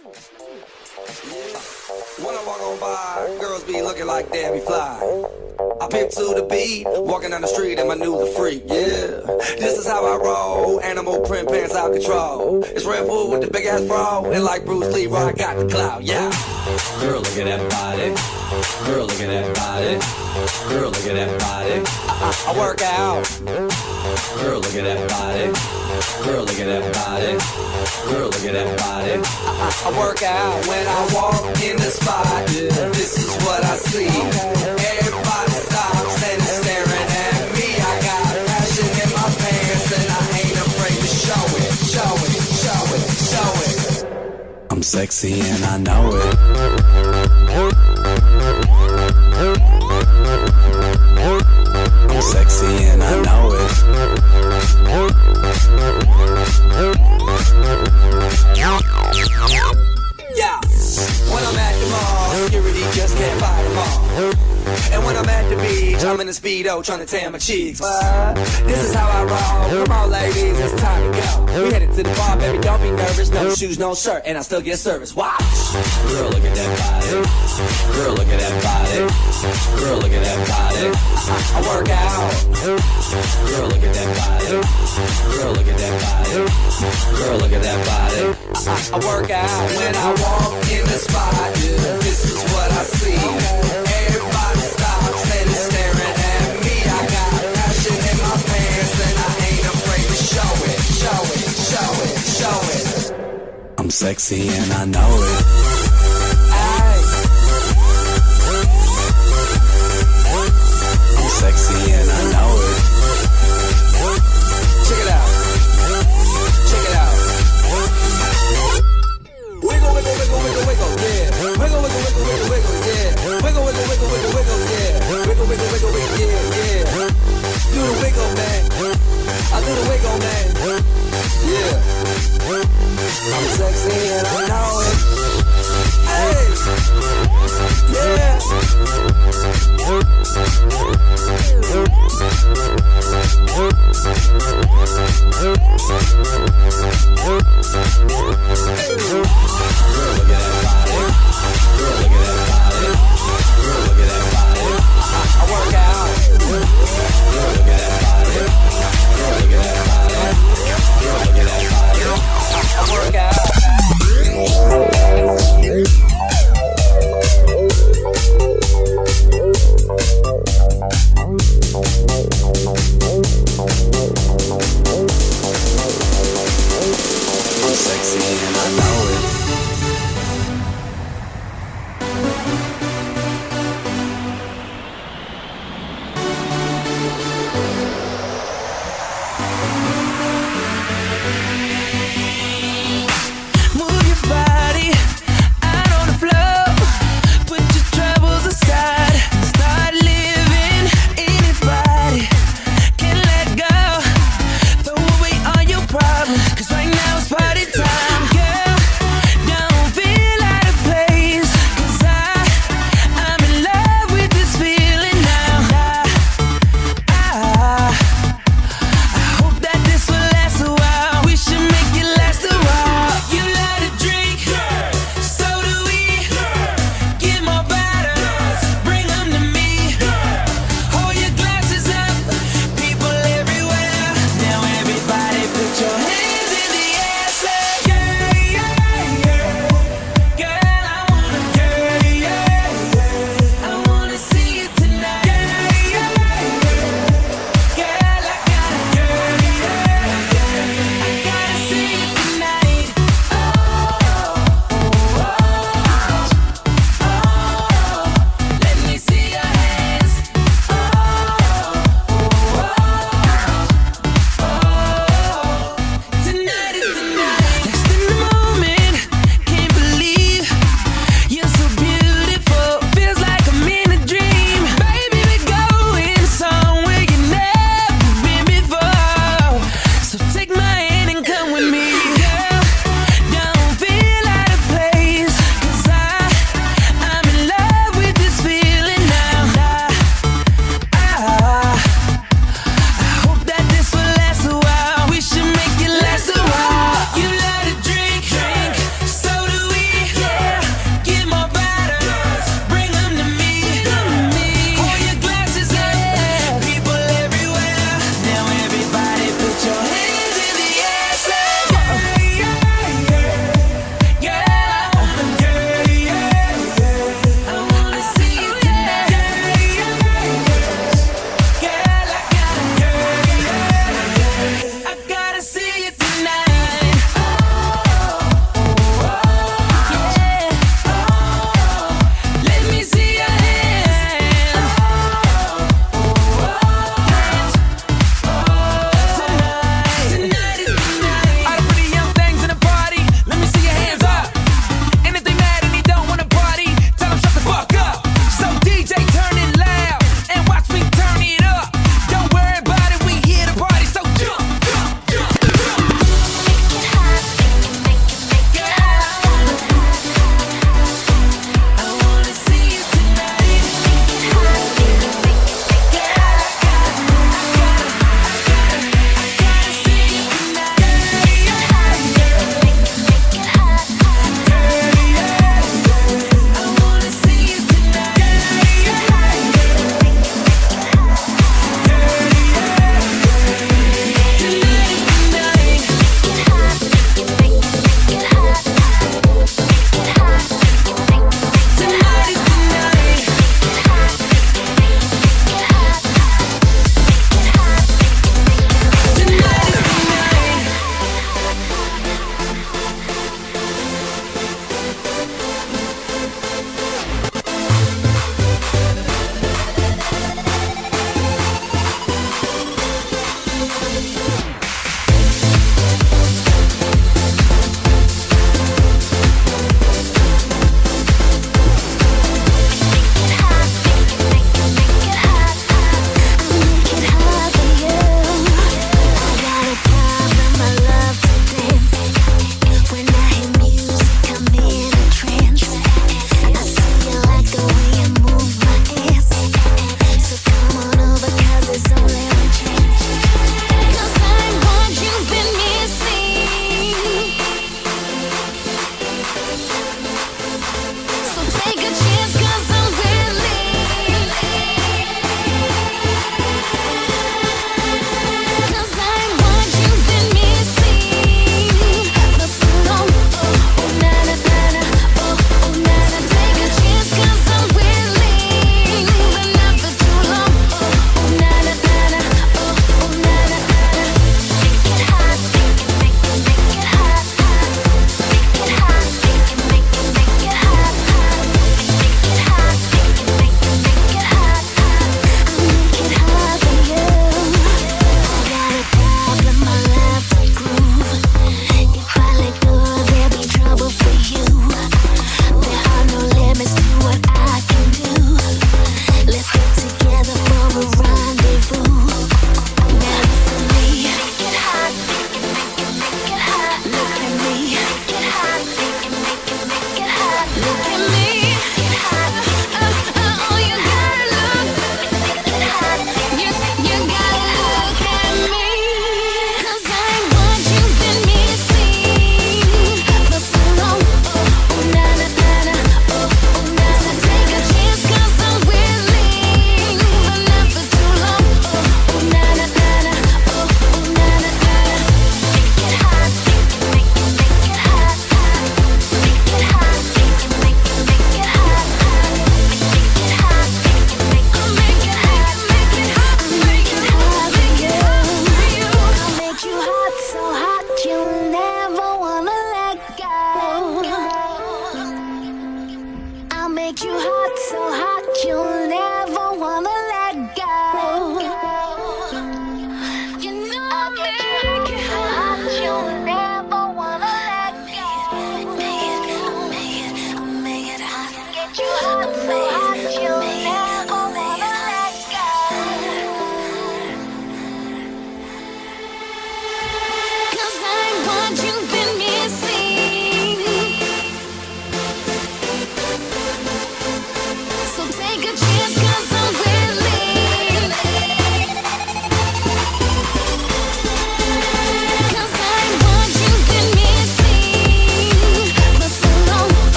When I walk on by, girls be looking like Debbie Fly. I pimp to the beat, walking down the street and my new the freak, yeah. This is how I roll, animal print pants out control. It's Red Bull with the big ass bra, and like Bruce Lee, I got the clout, yeah. Girl, look at that body. Girl, look at that body. Girl, look at that body. I work out. Girl, look at that body. Girl, look at that body. Girl, look at that body. I work out when I walk in the spot. This is what I see. Everybody stops and is staring at me. I got passion in my pants and I ain't afraid to show it. Show it, show it, show it. I'm sexy and I know it. I'm sexy and I know it. Yeah, when I'm at the mall, security just can't fight them all. And when I'm at the beach, I'm in a Speedo trying to tan my cheeks. This is how I roll. Come on, ladies, it's time to go. We headed to the bar, baby, don't be nervous. No shoes, no shirt, and I still get service. Watch. Girl, look at that body. Girl, look at that body. Girl, look at that body. I work out. Girl, look at that body. Girl, look at that body. Girl, look at that body. I work out when I walk in the spot. This is what I see. Everybody stops and is staring at me. I got passion in my pants and I ain't afraid to show it. Show it, show it, show it. I'm sexy and I know it. Ay. I'm sexy and I know it. Check it out. Check it out. Wiggle, wiggle, wiggle, wiggle, wiggle, yeah. Wiggle, wiggle, wiggle, wiggle, wiggle, yeah. Wiggle, wiggle, wiggle, wiggle, wiggle, yeah. Wiggle, wiggle, wiggle, wiggle, yeah, yeah. Do the wiggle, man. I do the wiggle, man. Yeah. I'm sexy and I know it. Hey. Yeah. Girl, look at that body. Girl, look at that body. Girl, look at that body. I work out. Girl, look at that body. Girl, look at that body. Girl, look at that body. I work out.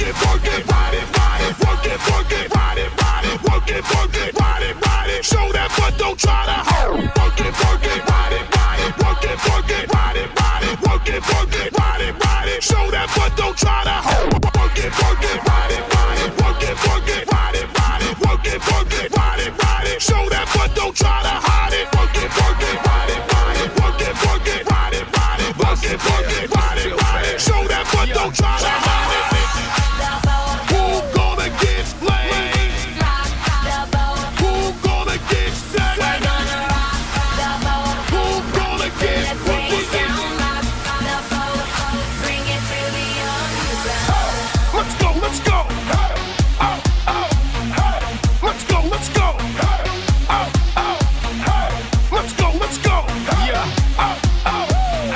it, work it, ride it, ride it, work it, ride it, ride it, work it, ride it, ride it. Show that butt, don't try to hold. Work it, ride it, ride it, work it, ride it, ride it, work it, ride it, ride it. Show that butt, don't try to hold. Work it, ride it, ride it, work it, ride it, ride it, work it, ride it, ride it. Show that butt, don't try to hide it. Work it, ride it, ride it, work it, ride it, ride it, work it, ride it, ride it. Show that butt, don't try to hide it. Who gonna get laid? Who gonna get sex? Who gonna get pussy? Let's go, let's go. Hey, oh, oh, hey. Let's go, let's go. Hey, oh, oh, hey. Let's go, let's go. Yeah, oh, oh,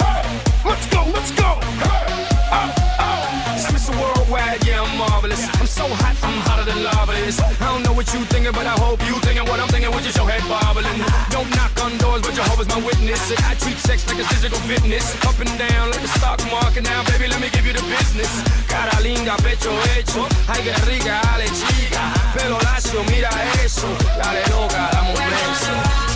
hey. Let's go, let's go. Hey, oh, oh. It's Mr. Worldwide, yeah, I'm marvelous. I'm so hot, I'm hotter than lava is. I don't know what you thinking, but I hope you thinking what I'm thinking, which is your head bobbling. Don't knock on doors, but Jehovah's my witness. And I treat sex like it's physical fitness. Up and down like the stock market. Now, baby, let me give you the business. Cara linda, pecho hecho. Ay, que rica, dale chica. Pelo lacio, mira eso. Dale loca, dame un beso.